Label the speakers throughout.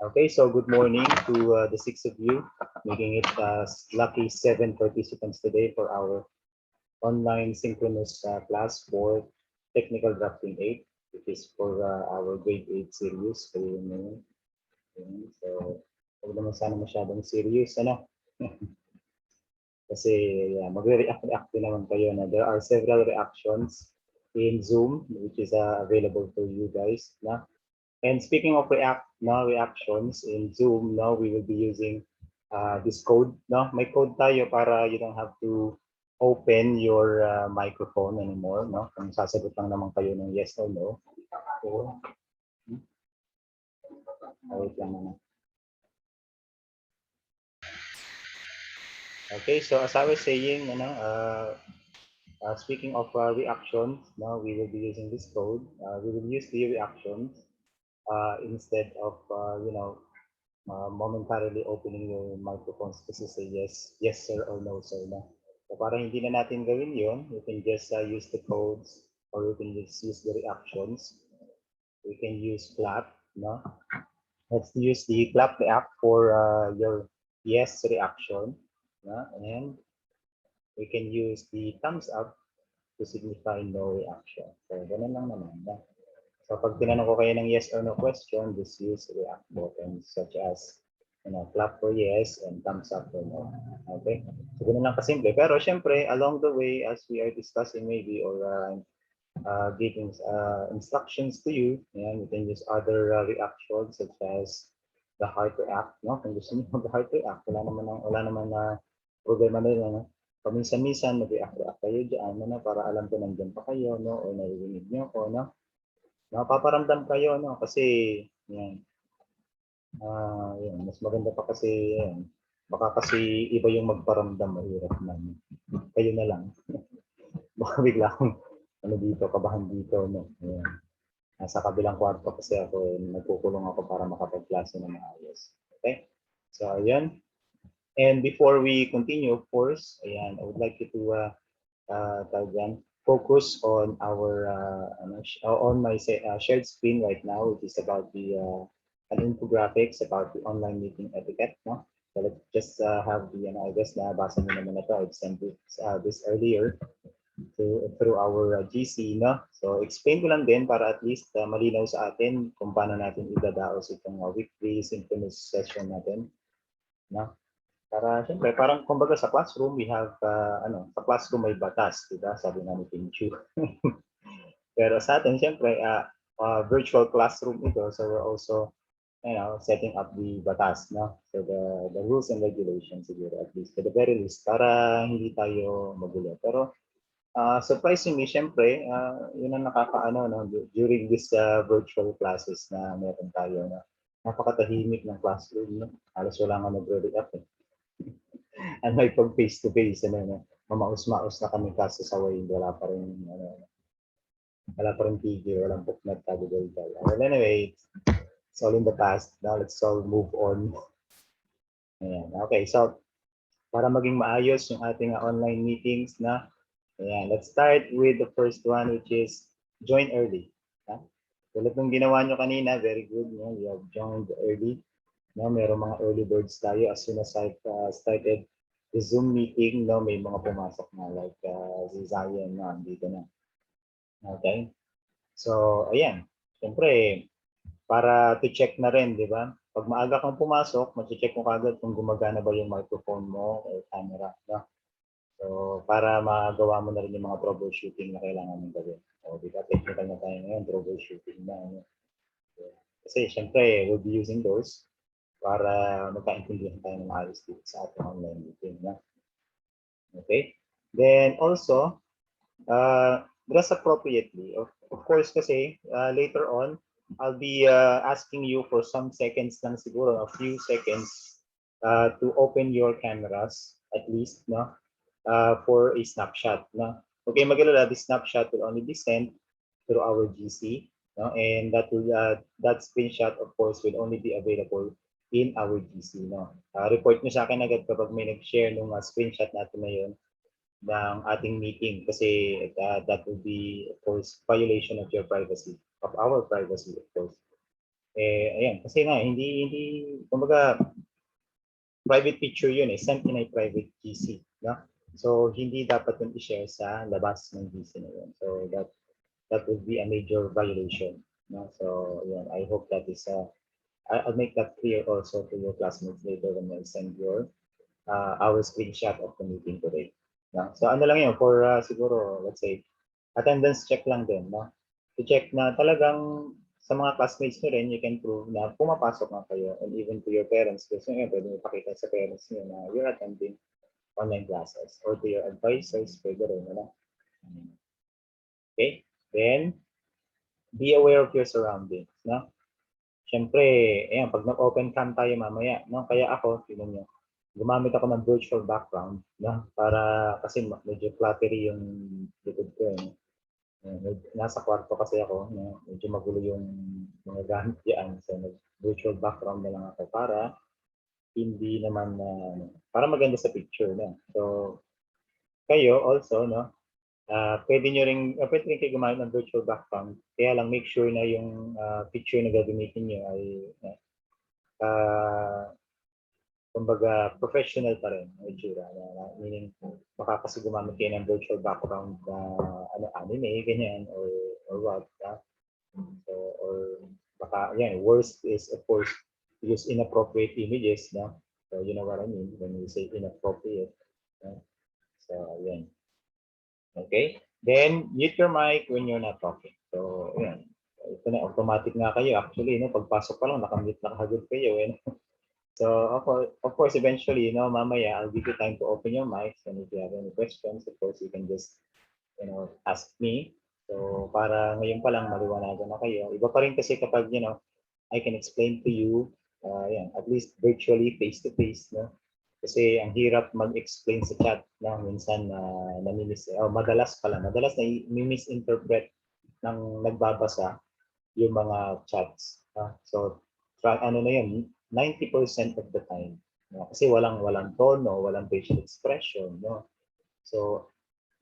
Speaker 1: Okay, so good morning to the six of you, making it lucky seven participants today for our online synchronous class for Technical Drafting 8, which is for our grade 8 series. So, huwag naman sana masyadong serious, ano? Kasi magre-react din naman kayo na there are several reactions in Zoom, which is available for you guys. Na? And speaking of reactions in Zoom, now we will be using this code. No, may code tayo para you don't have to open your microphone anymore. No, kung sasagot lang naman kayo ng yes or no. So, wait lang naman. Okay, so as I was saying, speaking of reactions, now we will be using this code. We will use the reactions instead of momentarily opening your microphones kasi say yes sir or no sir na. So para hindi na natin gawin yon, you can just use the codes or you can just use the reactions. We can use clap, no? Let's use the clap react for your yes reaction, no? And we can use the thumbs up to signify no reaction. So ganun lang naman. No? So pag tinanong ko kayo ng yes or no question, just use react buttons such as clap for yes and thumbs up for no. Okay? So ganun lang kasimple. Pero syempre, along the way, as we are discussing maybe or giving instructions to you, you can use other reactions such as the heart react. No? Kung gusto niyo mag heart react, wala naman na problema na yun. No? Paminsan-minsan, mag-react kayo dyan para alam ko nandiyan pa kayo, no? O naririnig niyo ako, no? Napaparamdam kayo, no? Kasi, yan. Yan. Mas maganda pa kasi, yan. Baka kasi iba yung magparamdam, mahirap na. Kayo na lang. Baka bigla akong, dito, kabahan dito, no? Yan. Nasa kabilang kwarto kasi ako, nagkukulong ako para makapag-klase na maayos. Okay? So, ayan. And before we continue, of course, ayan, I would like you to focus on our on my shared screen right now, which is about the an infographics about the online meeting etiquette. No? So let's just have the I guess nabasa niyo naman ito. I've sent this earlier through our GC. No? So explain ko lang din para at least malinaw sa atin kung paano natin idadaos itong weekly synchronous session natin. No? Para siyempre, parang kumbaga sa classroom, we have, sa classroom may batas, diba? Sabi nga ni Ping Chu. Pero sa atin, siyempre, virtual classroom ito, so we're also, setting up the batas, no? So the rules and regulations, siguro, at least, at the very least, para hindi tayo magulo. Pero, surprisingly, siyempre, yun ang nakakaano, no? During this virtual classes na meron tayo, no? Napakatahimik ng classroom, no? Halos wala nga nagre-react, eh. And may pag face-to-face, mamaus-maus na kami kasi sa way, wala pa rin tigil, walang puknat, taguday-day. Well, anyway, it's all in the past. Now, let's all move on. Ayan. Okay, so, para maging maayos yung ating online meetings na, ayan, let's start with the first one, which is join early. Tulad ng ginawa nyo kanina, very good. No? You have joined early. No, mayroong mga early birds tayo as soon as I started the Zoom meeting, no, may mga pumasok na like si Zion na andito na. Okay? So, ayan. Siyempre, para to check na rin, di ba? Pag maaga kang pumasok, mag-check mo kagad kung gumagana ba yung microphone mo o camera. No? So, para magawa mo na rin yung mga troubleshooting na kailangan mong gawin. O, di ba? Technical na tayo ngayon, troubleshooting na. Kasi, siyempre, we'll be using those para magkaintindihan tayo ng ayos dito sa ating online meeting. No? Okay? Then also, dress appropriately. Of course, kasi later on, I'll be asking you for some seconds lang siguro, a few seconds to open your cameras at least, no? For a snapshot. No? Okay, magalala, the snapshot will only be sent through our GC. No? And that screenshot, of course, will only be available in our GC. No? Report nyo sa akin agad kapag may nag-share nung screenshot natin na yun ng ating meeting kasi that will be, of course, violation of your privacy, of our privacy, of course. Ayan, kasi nga, hindi, kumbaga, private picture yun sent in a private GC. No? So, hindi dapat yun i-share sa labas ng GC na yun. So, that would be a major violation. No? So, yun, I hope that is, I'll make that clear also to your classmates later when I send your our screenshot of the meeting today. No? So, ano lang yun, for siguro, let's say, attendance check lang din. No? To check na talagang sa mga classmates nyo rin, you can prove na pumapasok nga kayo and even to your parents. Kasi yun, pwede mo pakita sa parents nyo na you're attending online classes or to your advisors, pwede rin. Ano? Okay? Then, be aware of your surroundings. No? Siyempre, ayan, pag nag-open cam tayo mamaya, no? Kaya ako, tingnan nyo, gumamit ako ng virtual background, no? Para, kasi medyo cluttery yung likod ko. Nasa kwarto kasi ako, no? Medyo magulo yung mga gamit diyan. So, virtual background na lang ako para hindi naman, para maganda sa picture, no? So, kayo also, no? Pwede rin kayo gumamit ng virtual background. Kaya lang make sure na yung picture na gagamitin nyo ay kumbaga professional pa rin ang itsura. Meaning, baka kasi gumamit kayo ng virtual background na anime, ganyan, or what. So, or baka, yan, worst is, of course, use inappropriate images, no? So, you know what I mean when we say inappropriate. No? So, yan. Okay? Then, mute your mic when you're not talking. So, yan. Ito na, automatic nga kayo. Actually, no, pagpasok pa lang, nakamute na kahagod kayo. So, of course, eventually, mamaya, I'll give you time to open your mics. And if you have any questions, of course, you can just, ask me. So, para ngayon pa lang, maliwanagan na kayo. Iba pa rin kasi kapag, I can explain to you, at least virtually, face-to-face, no? Kasi ang hirap mag-explain sa chat na minsan madalas na misinterpret ng nagbabasa yung mga chats. So, ano na yun, 90% of the time. No? Kasi walang tono, walang facial expression. No? So,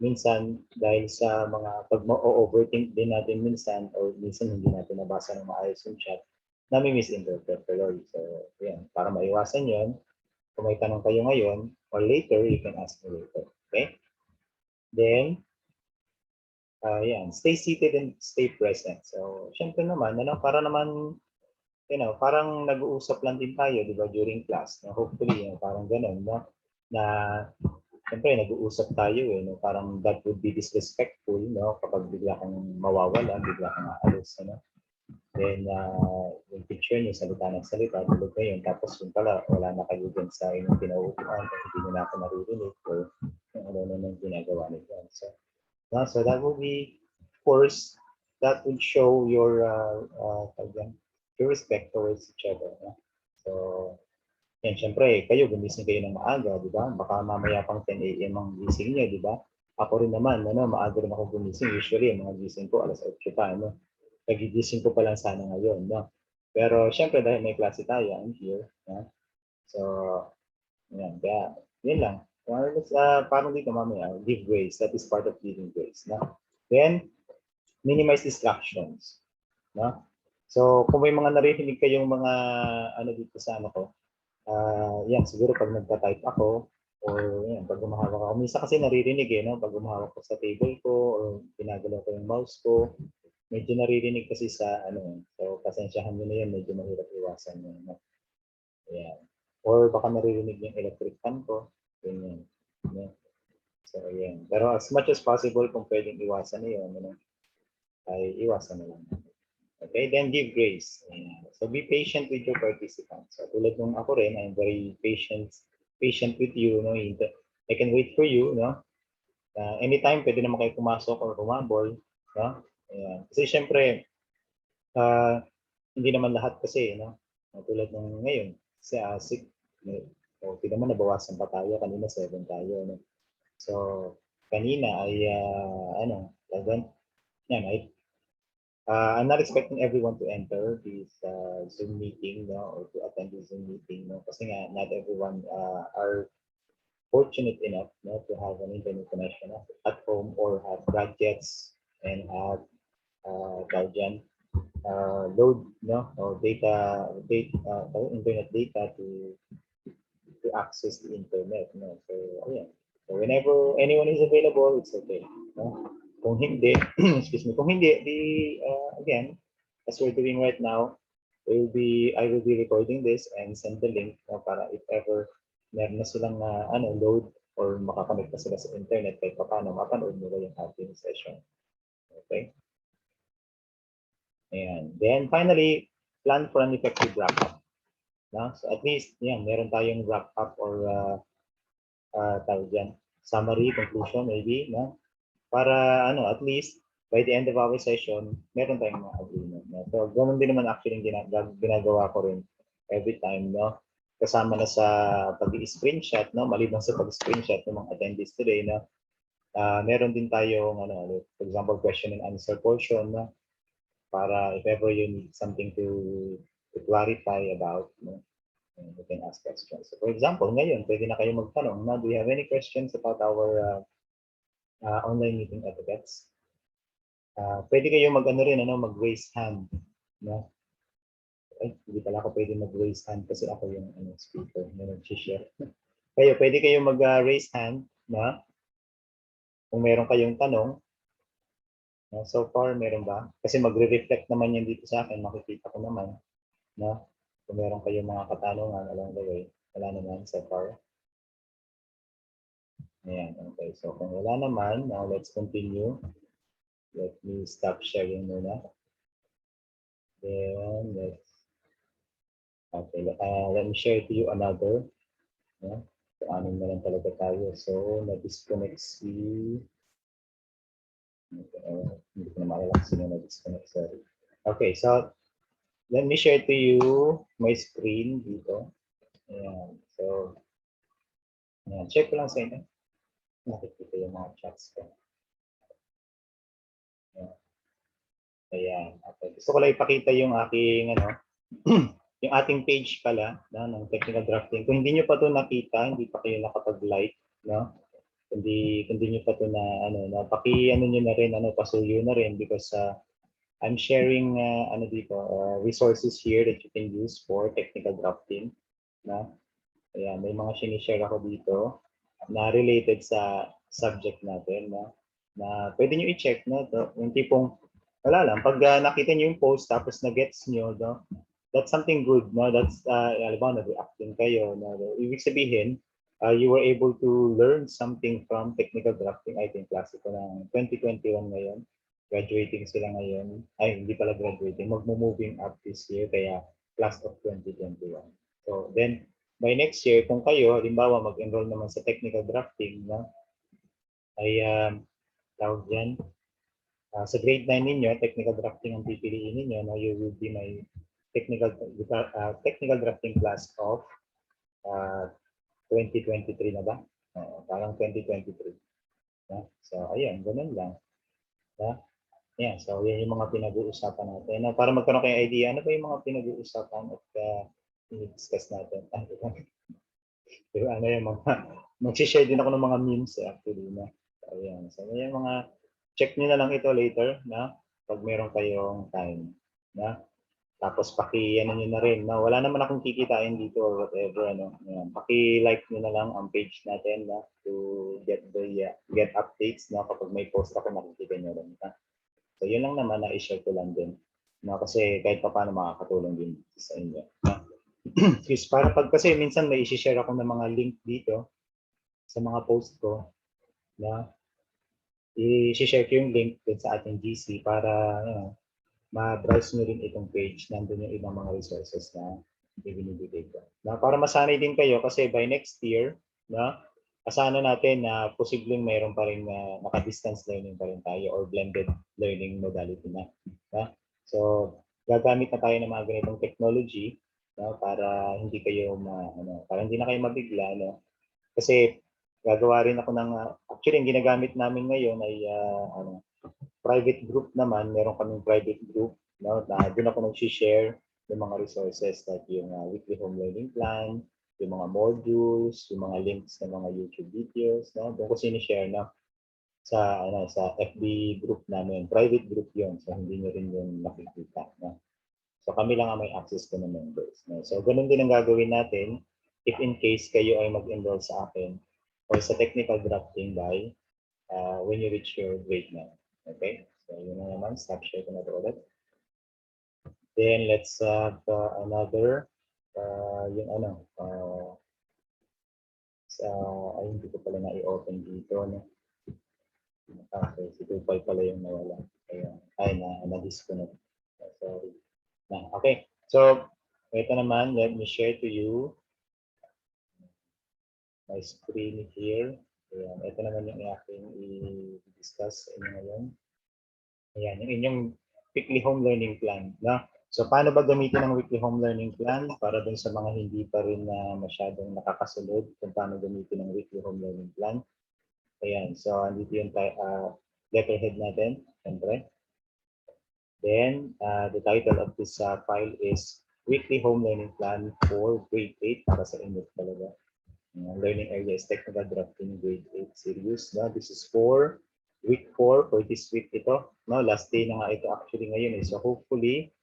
Speaker 1: minsan, dahil sa mga pag-overthink din natin minsan, or minsan hindi natin nabasa ng maayos yung chat, nami-misinterpret tuloy. So, yan, para maiwasan yun, kung may tanong kayo ngayon, or later, you can ask me later. Okay? Then, stay seated and stay present. So, syempre naman, para naman, parang nag-uusap lang din tayo, di ba, during class. No? Hopefully, parang ganun, no? Na, syempre, nag-uusap tayo, no? Parang that would be disrespectful, no? Kapag bigla kang mawawala, bigla kang aalis, ano? Then, yung picture niyo, salita ng salita, tulog na yun. Tapos yung pala, wala na kayo dyan sa inyong pinauupuan, hindi nyo na ako naririnig, or ano naman ginagawa nito. So that will be, of course, that would show your respect towards each other. So, yan, syempre, kayo, gumising kayo ng maaga, di ba? Baka mamaya pang 10 a.m. ang gising niyo, di ba? Ako rin naman, maaga rin ako gumising. Usually, ang mga gising ko, alas 8 pa, nagigising ko pa lang sana ngayon, no? Pero, syempre, dahil may klase tayo, I'm here, no? So, yan, kaya, yun lang. Parang dito mamaya, give grace. That is part of giving grace, no? Then, minimize distractions, no? So, kung may mga naririnig kayong mga, dito sa ko, yan, siguro pag nagpa-type ako, or yan, pag humahawak ako. Minsan kasi naririnig no? Pag humahawak ko sa table ko, or ginagalaw ko yung mouse ko, medyo naririnig kasi sa, so pasensyahan nyo na yan, medyo mahirap iwasan yun. No? Ayan. Or baka naririnig yung electric fan ko, ganyan. So, ayan. Pero as much as possible, kung pwedeng iwasan na yun, ay iwasan na lang. Okay, then give grace. So be patient with your participants. So tulad nung ako rin, I'm very patient with you. No? I can wait for you. No? Anytime, pwede naman kayo pumasok or humabol. No? Ayan. Kasi syempre, hindi naman lahat kasi. No? Tulad nung ngayon, sa ASIC, hindi naman nabawasan pa tayo. Kanina 7 tayo. No? So, kanina ay, yan, I'm not expecting everyone to enter this Zoom meeting, or to attend this Zoom meeting, kasi nga not everyone are fortunate enough, to have an internet connection at home or have gadgets and have guardian. load or internet data to access the internet. So, ayan. So, whenever anyone is available, it's okay. Kung hindi, excuse me, kung hindi, again, as we're doing right now, I will be recording this and send the link para if ever meron na silang load or makakonect na sila sa internet kahit paano mapanood nila yung ating session. Okay? And then finally, plan for an effective wrap-up. So at least, meron tayong wrap-up or tawag dyan, summary, conclusion maybe, para at least by the end of our session, meron tayong mga agreement. So ganun din naman actually ginagawa ko rin every time, kasama na sa pag-screenshot, maliban sa pag-screenshot ng mga attendees today, meron din tayong for example, question and answer portion, para if ever you need something to clarify about, you can ask questions. So for example, ngayon, pwede na kayo magtanong, do you have any questions about our online meeting etiquettes? Pwede kayo mag-raise hand. Ay, hindi pala ako pwede mag-raise hand kasi ako yung speaker na nag-share. Pwede kayo mag-raise hand kung meron kayong tanong. So far, meron ba? Kasi magre-reflect naman yan dito sa akin, makikita ko naman. Kung meron kayong mga katanungan along the way, wala naman so far. Ayan, okay. So kung wala naman, now let's continue. Let me stop sharing muna. Then let me share to you another. So anim na lang talaga tayo. So na-disconnect si hindi ko na maalala sino na-disconnect. Sorry. Okay, so let me share to you my screen dito. Ayan. So check ko lang sa inyo. Nakikita yung mga chats ko. Ayan. Okay. Gusto ko lang ipakita yung aking yung ating page pala ng technical drafting. Kung hindi niyo pa 'to nakita, hindi pa kayo nakapag-like, Kundi niyo pa 'to na paki-ano niyo na rin, pasuyo na rin because I'm sharing dito resources here that you can use for technical drafting, Ayan, may mga sinishare ako dito na related sa subject natin, na pwede niyo i-check, yung tipong wala lang, pag nakita niyo yung post tapos na-gets niyo, that's something good, That's, alam nag-react din kayo, ibig sabihin, you were able to learn something from technical drafting. I think klase ko ng 2021 ngayon. Graduating sila ngayon. Ay, hindi pala graduating. Magmo-moving up this year, kaya class of 2021. So, then, by next year, kung kayo, halimbawa, mag-enroll naman sa technical drafting, ay, tawag dyan, sa grade 9 ninyo, technical drafting ang pipiliin ninyo, you will be my technical drafting class of 2023 na ba? Parang 2023. So, ayan, ganun lang. Ayan, so yan yung mga pinag-uusapan natin. Para magkaroon kayo idea, ano ba yung mga pinag-uusapan at i-discuss natin? Pero yung mag-share din ako ng mga memes actually. So, ayan. So, yung mga, check nyo na lang ito later, pag meron kayong time. Tapos paki-ano nyo na rin, wala naman akong kikitain dito or whatever, Ayan, paki-like nyo na lang ang page natin, to get updates, kapag may post ako, makikita nyo rin, So yun lang naman, na-share ko lang din, kasi kahit pa paano makakatulong din sa inyo. Kasi minsan may i-share ako ng mga link dito sa mga post ko, i-share ko yung link din sa ating GC para ma-browse nyo rin itong page. Nandun yung ibang mga resources na ibinibigay ko. Para masanay din kayo kasi by next year, asahan natin na posibleng mayroon pa rin naka-distance learning pa rin tayo or blended learning modality na. So, gagamit na tayo ng mga ganitong technology para hindi kayo para hindi na kayo mabigla. Kasi gagawa rin ako ng, actually, ang ginagamit namin ngayon ay private group naman, meron kaming private group, na doon ako nag-share ng mga resources like yung weekly home learning plan, yung mga modules, yung mga links ng mga YouTube videos, doon ko sinishare sa FB group namin. Private group 'yon, so hindi niyo rin 'yun makikita, no? So kami lang ang may access to ng members, no? So ganun din ang gagawin natin if in case kayo ay mag-enroll sa akin or sa technical drafting by when you reach your grade 9. Okay? So yun na naman, stop share ko na ito ulit. Then let's have another yung ano ay hindi ko pala na-i-open dito, no? Okay, si Tupay pala yung nawala. Ayan. Ay, na-disconnect. Sorry. Okay. So, ito naman, let me share to you my screen here. Ayan. Ito naman yung aking i-discuss sa inyo ngayon. Ayan, yung inyong weekly home learning plan. No? So, paano ba gamitin ang weekly home learning plan para dun sa mga hindi pa rin na masyadong nakakasunod kung paano gamitin ang weekly home learning plan? Ayan, so andito yung letterhead natin, siyempre. Then, the title of this file is Weekly Home Learning Plan for Grade 8 para sa English talaga. Learning area is Technical Drafting Grade 8 series. No? This is for week 4 for this week ito. No? Last day na nga ito actually ngayon. So hopefully,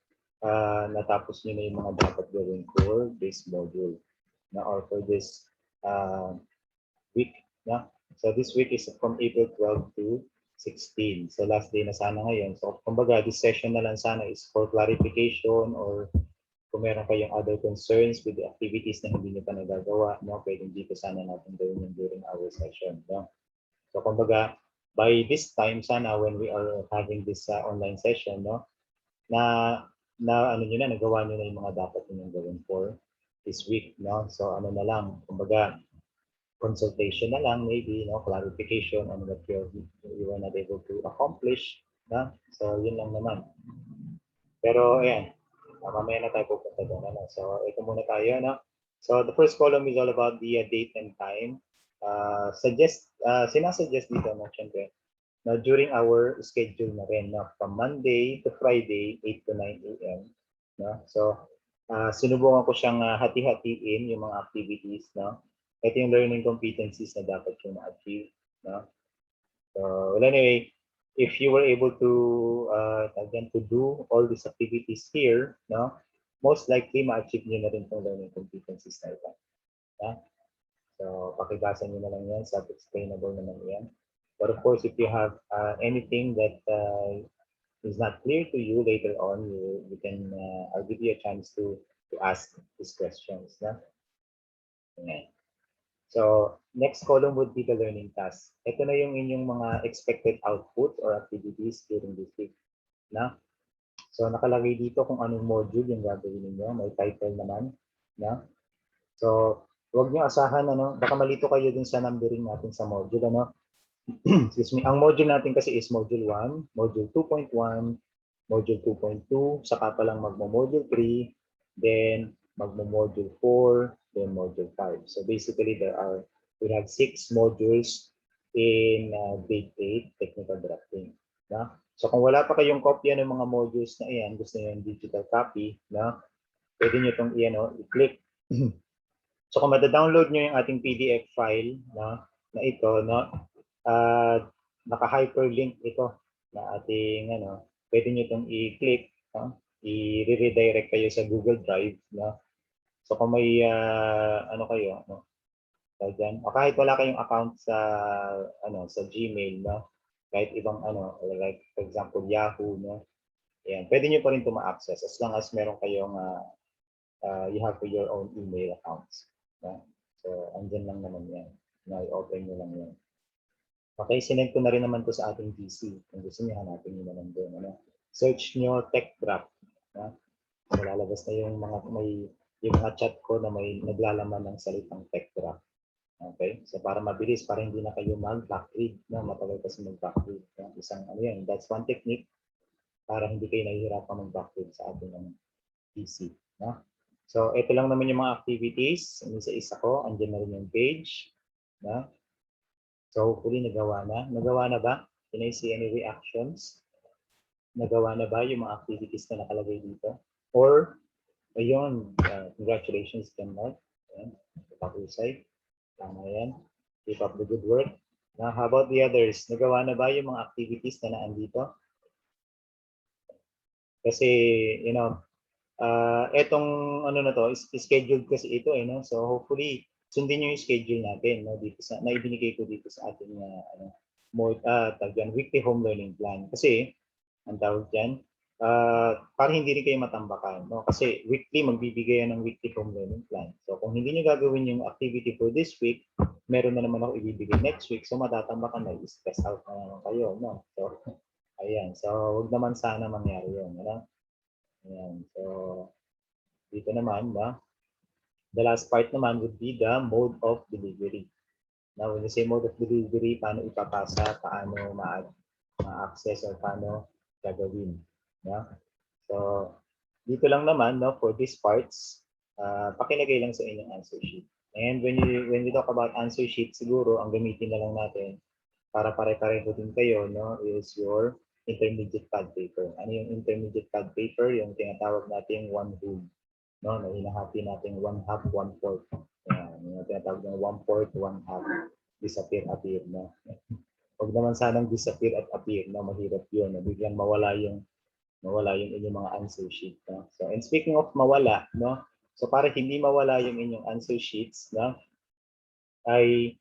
Speaker 1: natapos nyo na yung mga dapat gawin for this module. No? Or for this week. No? So this week is from April 12 to 16. So last day na sana ngayon. So kumbaga, this session na lang sana is for clarification or kung meron kayong other concerns with the activities na hindi nyo pa nagagawa, no, pwedeng dito sana natin gawin yung during our session. No? So kumbaga, by this time sana when we are having this online session, no, na ano nyo na, nagawa nyo na yung mga dapat nyo gawin for this week. No? So ano na lang, kumbaga, consultation na lang maybe, no, clarification on what you were not able to accomplish, no? So yun lang naman. Pero ayan, mamaya na tayo pupunta doon, ano? So ito muna tayo, no? So the first column is all about the date and time. Sinasuggest dito, no, syempre, na during our schedule na rin, no, from Monday to Friday, 8 to 9 a.m. No? So sinubukan ko siyang hati-hatiin yung mga activities, no? Ito yung learning competencies na dapat yung ma-achieve. No? So, well, anyway, if you were able to to do all these activities here, no, most likely ma-achieve nyo na rin itong learning competencies na ito. Yeah? So, pakibasa nyo na lang yan. Self-explainable naman yan. But of course, if you have anything that is not clear to you later on, you can, I'll give you a chance to ask these questions. No? Yeah. So, next column would be the learning task. Ito na yung inyong mga expected output or activities during this week. Na? So, nakalagay dito kung anong module yung gagawin ninyo. May title naman. Na? So, huwag nyo asahan, ano, baka malito kayo din sa numbering natin sa module. Ano? Excuse me. Ang module natin kasi is module 1, module 2.1, module 2.2, saka pa lang magmo-module 3, then magmo-module 4, then module 5. So basically, we have 6 modules in grade 8 technical drafting. Na? So kung wala pa kayong kopya ng mga modules na iyan, gusto niyo yung digital copy, na pwede niyo itong i-click. So kung mada-download niyo yung ating PDF file na ito, no, naka-hyperlink ito na ating pwede niyo itong i-click, i-redirect kayo sa Google Drive, no? So kung may kayo, no? O kahit wala kayong account sa sa Gmail, no? Kahit ibang like for example Yahoo, no? Ayan, pwede niyo pa rin ma-access as long as meron kayong you have your own email accounts, no? So andyan lang naman yan. Na-open niyo lang yan. Okay, sinend ko na rin naman to sa ating GC. Kung gusto niyo, hanapin niyo naman doon. Search niyo Tech Draft. So, lalabas na yung mga chat ko na may naglalaman ng salitang Tech Draft. Okay? So, para mabilis, para hindi na kayo mag-backread. Matagal kasi mag-backread. Isang yan. That's one technique para hindi kayo nahihirapan mag-backread sa ating GC. So, ito lang naman yung mga activities. Isa-isa ko. Andiyan na rin yung page. So hopefully nagawa na. Nagawa na ba? Can I see any reactions? Nagawa na ba yung mga activities na nakalagay dito? Or, ayun, congratulations, Ken Mark. Ayan, kapag-usay. Tama yan. Keep up the good work. Now, how about the others? Nagawa na ba yung mga activities na naandito? Kasi, you know, etong ano na to, scheduled kasi ito eh, no? So hopefully, sundin nyo yung schedule natin, no? Dito sa, na ibinigay ko dito sa ating weekly home learning plan. Kasi, ang tawag dyan, para hindi rin kayo matambakan, no? Kasi weekly, magbibigay yan ng weekly home learning plan. So kung hindi nyo gagawin yung activity for this week, meron na naman ako ibibigay next week. So matatambakan na, stress out na naman kayo, no? So, ayan. So, huwag naman sana mangyari yun, no? Ayan. So, dito naman, the last part naman would be the mode of delivery. Now, when you say mode of delivery, paano ipapasa, paano ma-access, or paano gagawin. No? So, dito lang naman, no, for these parts, pakilagay lang sa inyong answer sheet. And when we talk about answer sheet, siguro, ang gamitin na lang natin para pare-pareho din kayo, no, is your intermediate pad paper. Ano yung intermediate pad paper? Yung tinatawag natin one whole. No, na hinahati natin 1/2, 1/4. Yan, yung tinatawag ng 1/4, 1/2. Disappear, appear, no? Huwag naman sanang disappear at appear, no? Mahirap yun. No? Biglang mawala yung inyong mga answer sheet, no? So, and speaking of mawala, no? So, para hindi mawala yung inyong answer sheets, no? Ay,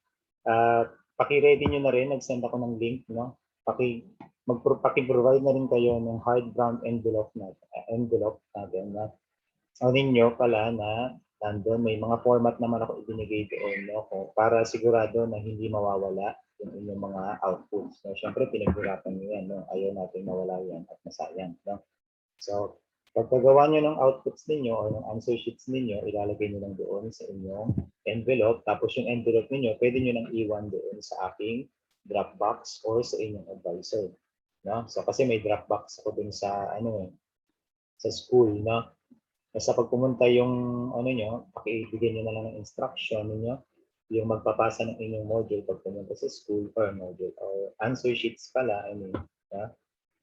Speaker 1: paki-ready nyo na rin. Nag-send ako ng link, no? Paki-provide na rin kayo ng hard brown envelope natin, no? Ano ninyo pala na nandun, may mga format naman ako ibinigay doon, no? Para sigurado na hindi mawawala yung inyong mga outputs. No? Siyempre, pinaghirapan nyo yan, no? Ayaw natin mawala yan at masayang, no? So, pagkagawa nyo ng outputs ninyo o ng answer sheets ninyo, ilalagay nyo lang doon sa inyong envelope. Tapos yung envelope ninyo, pwede nyo nang iwan doon sa aking Dropbox or sa inyong advisor. No? So, kasi may Dropbox ako dun sa, sa school, no? Basta pag pumunta yung nyo, pakibigyan nyo na lang ng instruction ninyo, yung magpapasa ng inyong module pag pumunta sa school or module or answer sheets pala, yeah?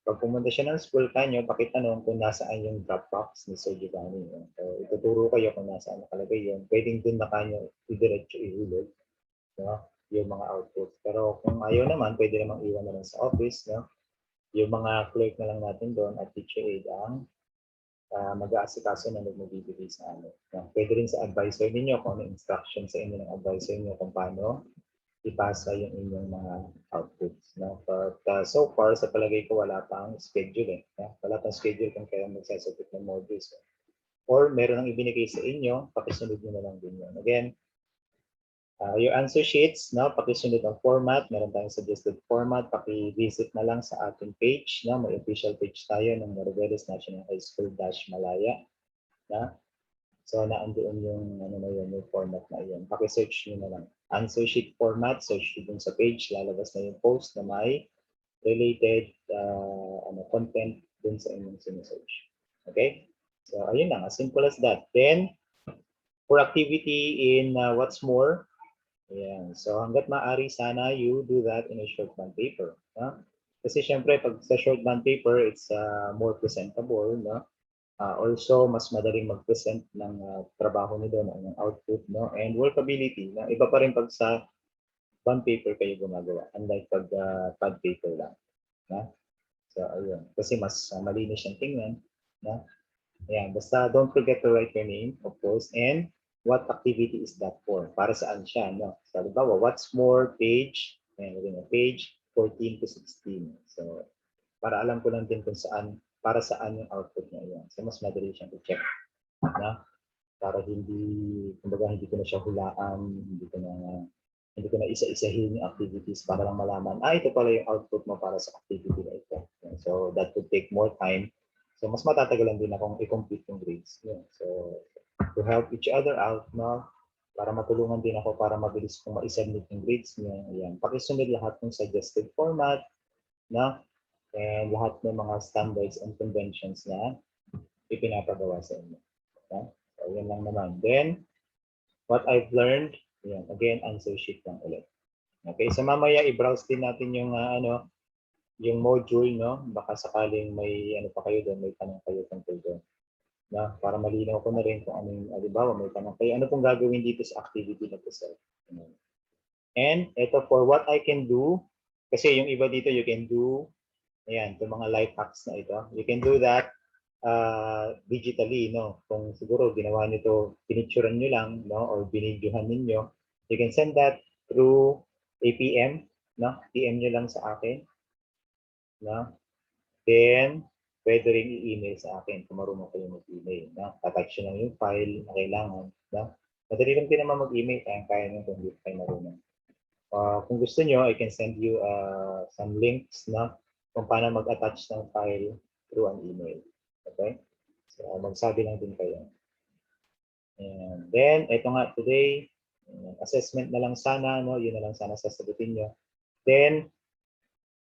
Speaker 1: Pag pumunta siya ng school kanyo, pakitanong kung nasaan yung Dropbox ni Sir Giovanni. So, ituturo kayo kung nasaan nakalagay yun. Pwedeng dun na kanyo idiretso ihulog, no? Yung mga outputs. Pero kung ayaw naman, pwede namang iwan na lang sa office, no? Yung mga clerk na lang natin doon at teacher aid ang mag-aasikaso na magbibigay sa amin. Pwede rin sa advisor ninyo kung ano instruction sa inyo ng advisor niyo kung paano ipasa yung inyong mga outputs. No? But so far, sa palagay ko, wala pang schedule. Wala pang schedule kung kaya magsasabit ng modules. Or meron nang ibinigay sa inyo, pakisunod nyo na lang din yun. Again, your answer sheets, no? Pakisunod ang format. Meron tayong suggested format. Paki-visit na lang sa ating page. No? May official page tayo ng Mariveles National High School Malaya. Na? So, naandoon yung, yung format na yun. Paki-search nyo na lang. Answer sheet format, search nyo dun sa page. Lalabas na yung post na may related content dun sa inyong sinesearch. Okay? So, ayun lang. As simple as that. Then, for activity in what's more, ayan. So hanggat maaari sana you do that in a short bond paper. No? Kasi syempre pag sa short bond paper, it's more presentable. No? Also, mas madaling mag-present ng trabaho nyo doon, ng output, no? And workability. No? Iba pa rin pag sa bond paper kayo gumagawa, unlike pag pad paper lang. No? So ayun. Kasi mas malinis siyang tingnan. No? Ayan. Basta don't forget to write your name, of course, and what activity is that for? Para saan siya, no? So, halimbawa, what's more page, page 14 to 16. So, para alam ko lang din kung saan, para saan yung output niya yan. So, mas madali siyang i-check, na? Para kumbaga, hindi ko na siya hulaan, hindi ko na isa-isahin yung activities para lang malaman, ito pala yung output mo para sa activity na ito. So, that would take more time. So, mas matatagalan din akong i-complete yung grades. So, to help each other out, no? Para matulungan din ako para mabilis kong ma-submit yung grades niyo. Ayan. Pakisunod lahat ng suggested format, no? And lahat ng mga standards and conventions na ipinapagawa sa inyo. Okay? So, yan lang naman. Then, what I've learned, yan, again, answer sheet lang ulit. Okay, so mamaya i-browse din natin yung yung module, no? Baka sakaling may pa kayo doon, may tanong kayo tungkol doon. Na para malinaw ko na rin kung ano yung halimbawa may tanong kayo, ano pong gagawin dito sa activity na to, sir? And ito for what I can do, kasi yung iba dito you can do, ayan, itong mga life hacks na ito, you can do that digitally, no? Kung siguro ginawa nyo to, pinicturean nyo lang, no? Or binidyohan ninyo, you can send that through APM, no? PM nyo lang sa akin, no? Then, pwede rin i-email sa akin kung marunong kayo mag-email, no? Attach nyo lang yung file na kailangan, no? Madali lang din naman mag-email, kaya nyo kung hindi kayo marunong. Kung gusto nyo, I can send you some links, no? Kung paano mag-attach ng file through an email. Okay? So, magsabi lang din kayo. And then, ito nga today, assessment na lang sana, no? Yun na lang sana sasagutin nyo. Then,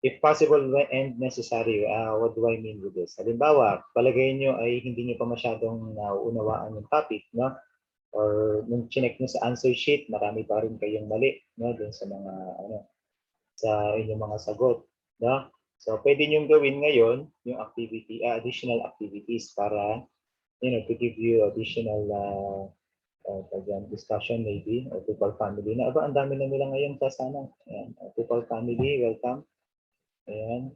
Speaker 1: if possible and necessary, what do I mean with this? Halimbawa, palagay nyo ay hindi nyo pa masyadong nauunawaan yung topic, no? Or nung chinek nyo sa answer sheet, marami pa rin kayong mali, no? Dun sa mga, sa inyong mga sagot, no? So, pwede nyo gawin ngayon yung activity, additional activities para, to give you additional discussion maybe, or Tupal family. Na aba, ang dami na nila ngayon sa sana. Ayan, Tupal family, welcome. Ayan.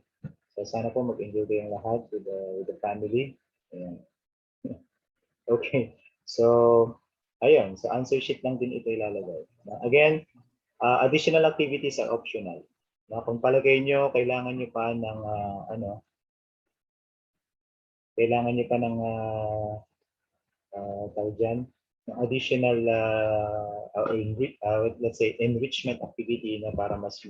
Speaker 1: So, sana po mag-enjoy kayong lahat with the family. Ayan. Okay. So, ayun. So, answer sheet lang din ito ilalagay. Again, additional activities are optional. Kung palagay nyo, kailangan nyo pa ng kailangan nyo pa ng tawag dyan, additional let's say enrichment activity na para mas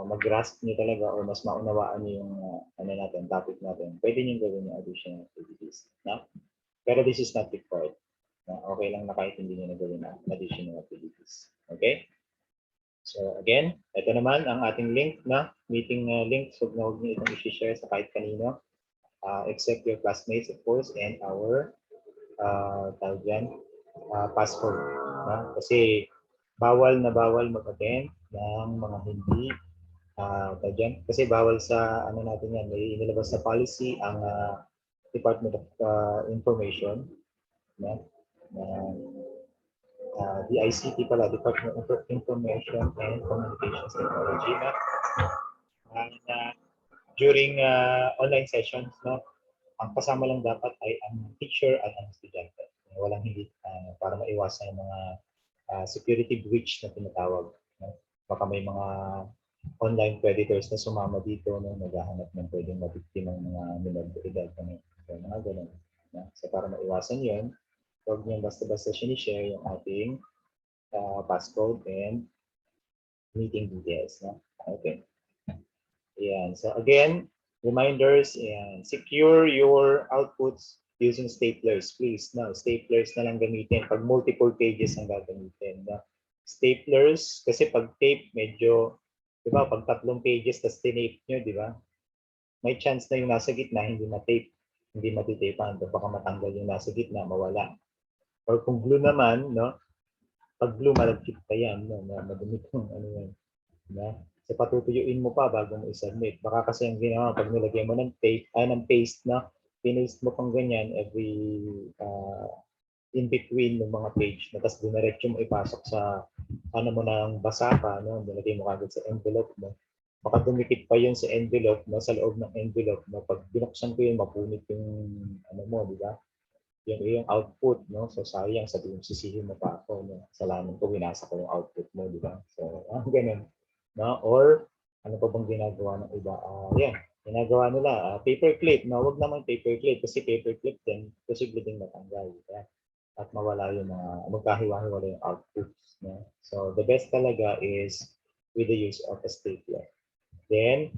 Speaker 1: mag-grasp nyo talaga or mas maunawaan nyo yung natin, topic natin. Pwede nyo gawin yung additional activities. No? Pero this is not required. Okay lang na kahit hindi nyo nagawin na additional activities. Okay? So again, ito naman ang ating link na meeting link. So huwag nyo itong i-share sa kahit kanino. Except your classmates, of course, and our password. Kasi bawal na bawal mag-attend ng mga hindi kasi bawal sa natin yan, may inilabas sa policy ang Department of Information na DICT pala, Department of Information and Communications Technology na during online sessions, no, ang kasama lang dapat ay ang teacher at ang estudyante. Walang hindi para maiwasan ang mga security breach na tinatawag. No? Baka may mga online predators na sumama dito, no, naghahanap ng pwedeng mabiktima ng mga minor de edad. So, mga ganun. No? So, para maiwasan yun, huwag nyo basta-basta sinishare yung ating passcode and meeting details. No? Okay. Ayan. So, again, reminders, and secure your outputs using staplers, please. No, staplers na lang gamitin pag multiple pages ang gagamitin. No? Staplers, kasi pag tape, medyo, di ba, pag 3 pages, tas tinape nyo, di ba? May chance na yung nasa gitna, hindi ma-tape, hindi matitapean. Baka matanggal yung nasa gitna, mawala. Or kung glue naman, no? Pag glue, malagkit pa yan, no? Madumi kung ano yan. No? So patutuyuin mo pa bago mo i-submit. Baka kasi ang ginawa, pag nilagyan mo ng tape, ng paste, no? Pinaste mo pang ganyan every in between ng mga page na tapos diniretso mo ipasok sa mo nang basa pa, no? Nilagay mo kagad sa envelope mo. Baka dumikit pa yun sa envelope, no? Sa loob ng envelope, no? Pag binuksan ko yun, mapunit yung mo, di ba? Yung output, no? So sayang, sabihin, sisihin mo pa ako, no? Salamat ko, winasa ko yung output mo, di ba? So, ganun. No? Or, ano pa bang ginagawa ng iba? Yan, ginagawa nila, paperclip. No? Huwag naman paperclip kasi paperclip din, posible din matanggal. Diba? At mawala yung mga, magkahiwa-hiwala yung outputs. No? So, the best talaga is with the use of a stapler. Then,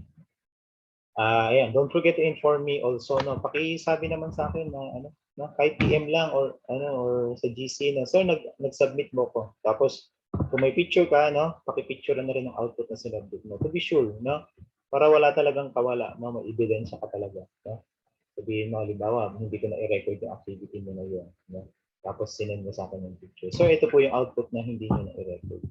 Speaker 1: ayan, don't forget to inform me also, no? Pakisabi naman sa akin na, no? Kahit PM lang or, or sa GC na, so, nag-submit mo ko. Tapos, kung may picture ka, no, paki-picture na rin ang output na sinabit mo. To be sure, no? Para wala talagang kawala, no? May ebidensya ka talaga, no? Sabihin mo, halimbawa, hindi ko na i-record yung activity mo na yun, no? Tapos sinend mo sa akin yung picture. So, ito po yung output na hindi nyo na i-record.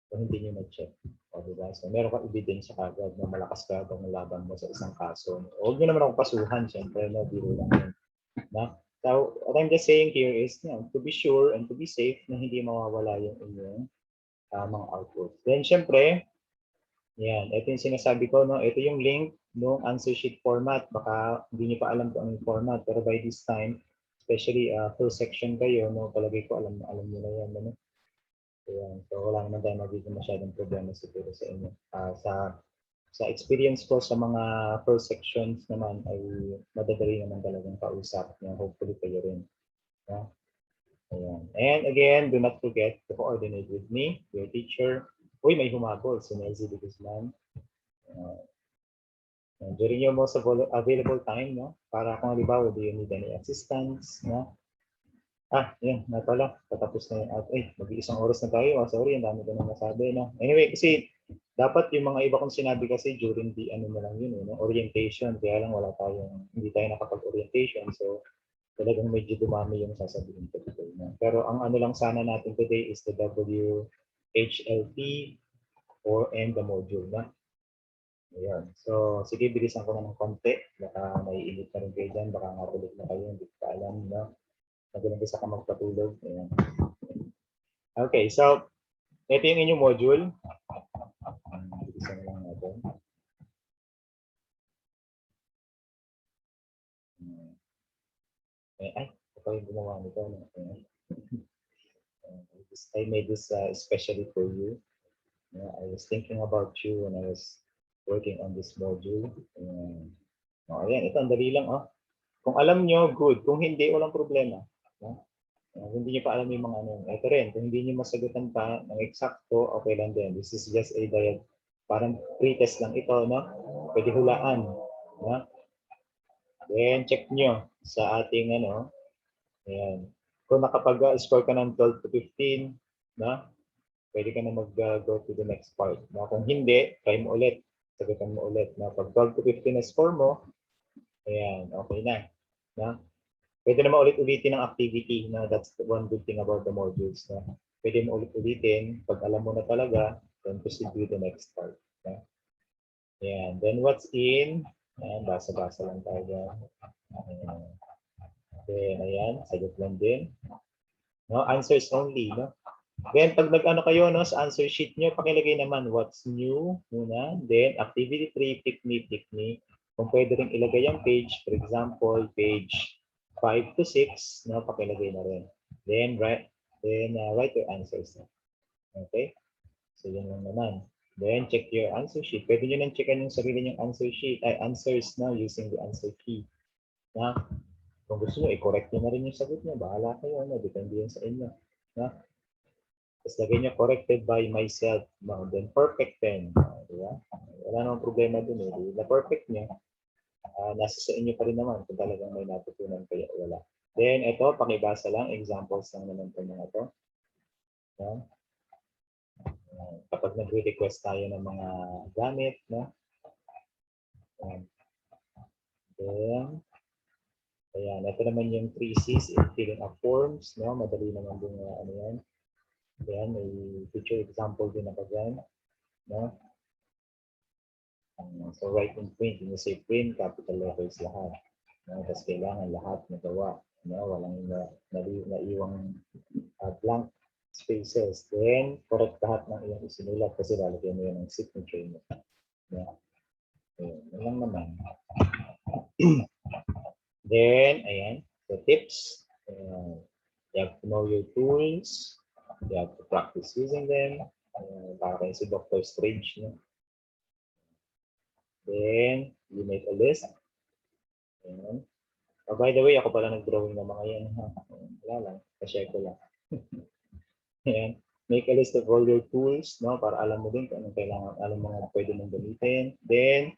Speaker 1: So, hindi nyo na-check. O, diba? So, meron kang ebidensya kagad na malakas ka ang laban mo sa isang kaso. Huwag nyo naman akong pasuhan, syempre, no? Biro lang yun. No? So, what I'm just saying here is, to be sure and to be safe na hindi mawawala yung inyong mga output. Then, syempre, yan. Ito yung sinasabi ko, no? Ito yung link ng answer sheet format. Baka hindi niyo pa alam kung anong format. Pero by this time, especially full section kayo, no? Palagay ko alam niyo na yan. Ano? Ayan. So, wala naman tayo magiging masyadong problema siguro sa inyo. Sa experience ko sa mga first sections naman ay madadali naman talagang kausap niya. Hopefully kayo rin. Yeah? Ayan. And again, do not forget to coordinate with me, your teacher. Uy, may humabol. Si Nelzy de Guzman. During your most available time, no? Para kung halimbawa, do you need any assistance, no? Yan, na pala. Patapos na yung mag-iisang oras na tayo. Sorry, ang dami ko nang nasabi, no? Anyway, kasi dapat yung mga iba kong sinabi kasi during the ano na lang yun, no? Orientation. Kaya lang hindi tayo nakapag-orientation. So, talagang medyo dumami yung sasabihin ko today, no? Pero ang ano lang sana natin today is the WHLP and the module, no? Ayan. So, sige, bilisan ko na ng konti. Baka naiinit na rin kayo dyan. Baka nga tulig na kayo. Hindi ko alam, no? Nag-umpisa ka magpatulog. Ayan. Okay, so, ito yung inyong module. Bilisan lang natin. Ito yung gumawa nito. I made this especially for you. I was thinking about you when I was working on this module. Ayan, ito ang dali lang. Kung alam nyo, good. Kung hindi, walang problema. Hindi nyo pa alam yung mga ano. Ito rin, kung hindi nyo masagutan pa ng eksakto, okay lang din. This is just a parang pre-test lang ito, no? Pwede hulaan. No? Then, check nyo sa ating ano. Ayan. Kung nakapag-score ka ng 12 to 15, no? Pwede ka na mag-go to the next part. No? Kung hindi, try mo ulit. Sagutan mo ulit. No? Pag 12 to 15 na score mo, ayan, okay na. No? Pwede naman ulit-ulitin ang activity. No? That's the one good thing about the modules. No? Pwede mo ulit-ulitin. Pag alam mo na talaga, then proceed with the next part. No? Ayan. Then what's in? Ayan, basa-basa lang tayo. Ayan. Then, ayan, sagot lang din. No? Answers only. No? Then, pag nag-ano kayo no, sa answer sheet nyo, pakilagay naman what's new muna. Then, activity 3, pick me. Kung pwede rin ilagay ang page, for example, page 5 to 6, no, pakilagay na rin. Then, write your answers. Okay? So, yun lang naman. Then, check your answer sheet. Pwede nyo nang checkan yung sarili nyong answer sheet, answers na using the answer key. Na, kung gusto nyo, i-correct nyo na rin yung sagot nyo. Bahala kayo, no? Depende yan sa inyo. Na? Tapos lagay niya corrected by myself. No, then perfect 10. Diba? Wala namang problema dun eh. Na perfect niya, nasa sa inyo pa rin naman kung talagang may natutunan kayo o wala. Then ito, pakibasa lang. Examples lang naman ito mga ito. No? Kapag nag-request tayo ng mga gamit, no? Then, ayan, ito naman yung 3Cs in filling up forms. No? Madali naman din ano yan. Ayan, may picture example din ako dyan. No? So right in print, yung say print, capital letters lahat. No? Tapos kailangan lahat nagawa. No? Walang naiwang blank spaces. Then, correct lahat ng iyong isinulat kasi lalagyan mo yan ng signature mo. No? Ayan, lang naman. Then, ayan, the tips. You have to know your tools. You have to practice using them. Para kayo si Dr. Strange. No? Then, you make a list. Ayan. By the way, ako pala nag-drawing ng mga yan. Wala lang. Pa-share ko lang. Ayan. Make a list of all your tools, no? Para alam mo din kung anong kailangan, alam mo nga pwede mong gamitin. Then,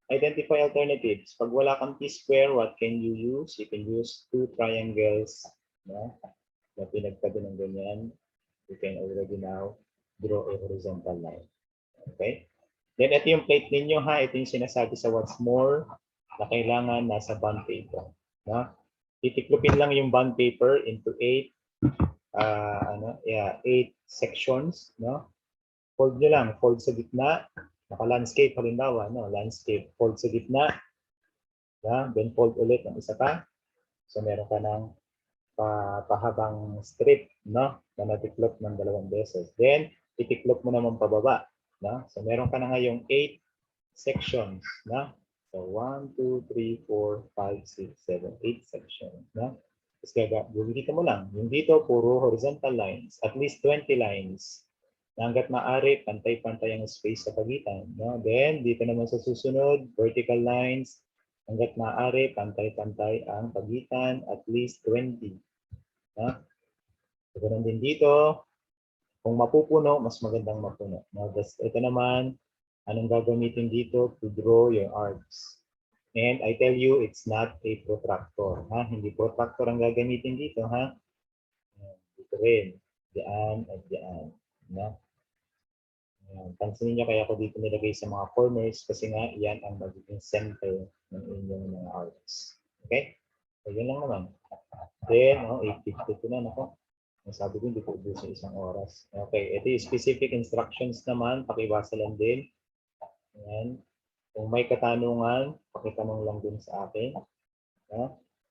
Speaker 1: identify alternatives. Pag wala kang T-square, what can you use? You can use 2 triangles, no? Na pinagtabi ng ganyan. You can already now draw a horizontal line. Okay? Then, ito yung plate ninyo, ha? Ito yung sinasabi sa what's more na kailangan nasa bond paper. No? Titiklopin lang yung bond paper into 8 sections, no? Fold nyo lang, fold sa gitna, naka-landscape halimbawa, no? Landscape, fold sa gitna, then fold ulit ng isa pa. So meron ka ng pahabang strip, no? Na natiklop ng 2 beses. Then itiklop mo naman pababa. No? So meron ka na ngayong 8 sections. No? So 1, 2, 3, 4, 5, 6, 7, 8 sections. No? Tapos gagawin mo lang. Yung dito, puro horizontal lines. At least 20 lines. Na hanggat maaari, pantay-pantay ang space sa pagitan. No? Then, dito naman sa susunod, vertical lines. Hanggat maaari, pantay-pantay ang pagitan. At least 20. No? So, ganun din dito. Kung mapupuno, mas magandang mapuno. Now, ito naman, anong gagamitin dito to draw your arcs. And I tell you, it's not a protractor. Ha? Hindi protractor ang gagamitin dito. Ha? Dito rin. Diyan at diyan. No? Pansinin niyo kaya ako dito nilagay sa mga corners kasi nga yan ang magiging center ng inyong mga arcs. Okay? So, yun lang naman. Then, 8:52 na. Nako. Sabi ko, hindi ko ubus sa isang oras. Okay, ito yung specific instructions naman. Pakibasa lang din. Ayan. Kung may katanungan, pakitanong lang din sa akin.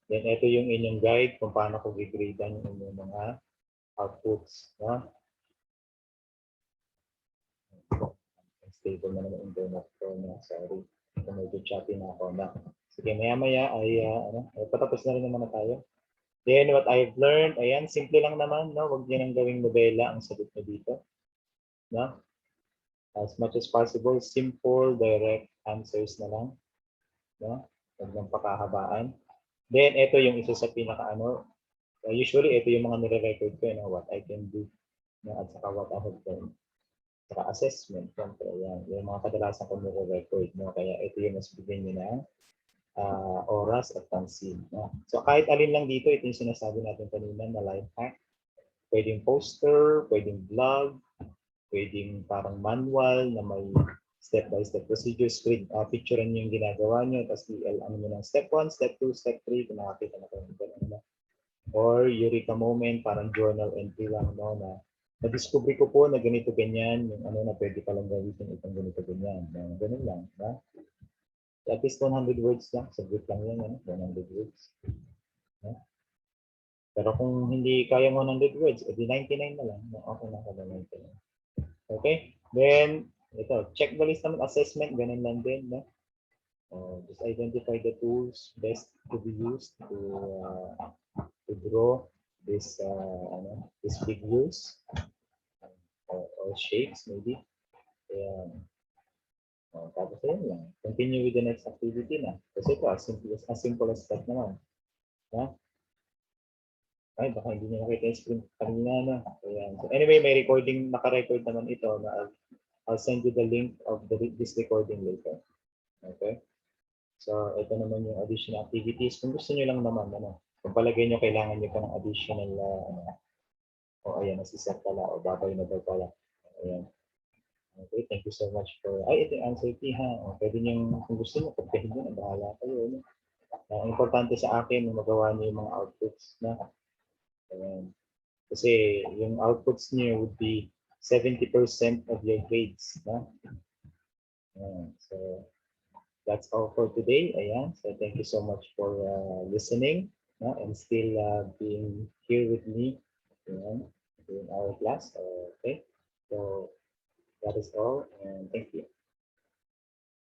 Speaker 1: Then, ito yung inyong guide kung paano ko gigradean yung inyong mga outputs. Stable na naman internet ko. Sorry. Ito medyo choppy na ako. Sige, maya-maya ay patapos na rin naman na tayo. Then, what I've learned, ayan, simple lang naman, no? Huwag niyo nang gawing nobela ang sagot niyo dito. No? As much as possible, simple, direct answers na lang. No? Huwag nang pakahabaan. Then, ito yung isa sa usually, ito yung mga nire-record ko, what I can do. No? At saka what I have done. Saka assessment, syempre, yan. Yung mga kadalasan ko nire-record. No? Kaya ito yung mas bigyan nyo ng oras at pansin. No? So kahit alin lang dito, ito yung sinasabi natin kanina na life hack. Pwedeng poster, pwedeng vlog, pwedeng parang manual na may step-by-step procedure, screen, picturean nyo yung ginagawa nyo, tapos ano nyo ng step 1, step 2, step 3, kung nakakita na kayo. Or Eureka moment, parang journal entry lang, no, na na-discover ko po na ganito ganyan, yung na pwede palang gamitin itong ganito ganyan. Ganun lang. No? At least 100 words lang. Sagot lang yan, 100 words. No? Pero kung hindi kaya 100 words, edi 99 na lang. Okay na kada 99. Okay? Then, ito, check the list naman, assessment, ganun lang din. No? Just identify the tools best to be used to draw this figures or shapes maybe. Ayan. Tapos ayun lang. Continue with the next activity na. Kasi ito, as simple as that naman. Ay, baka hindi niya nakita yung screen kanina na. Ayan. So anyway, may recording, naka-record naman ito na I'll send you the link of this recording later. Okay? So ito naman yung additional activities. Kung gusto niyo lang naman, kung palagay niyo kailangan niyo pa ng additional, ayan, nasiset pala, o babay na daw pala. Ayan. Okay, thank you so much for, ito yung answer key ha. Pwede nyo, kung gusto nyo, pagkahin nyo, bahala kayo. Ang importante sa akin, magawa nyo yung mga outputs na. Ayan. Kasi yung outputs nyo would be 70% of your grades. Ayan. So, that's all for today. Ayan. So, thank you so much for listening and still being here with me in our class. Okay. So, that is all, and thank you.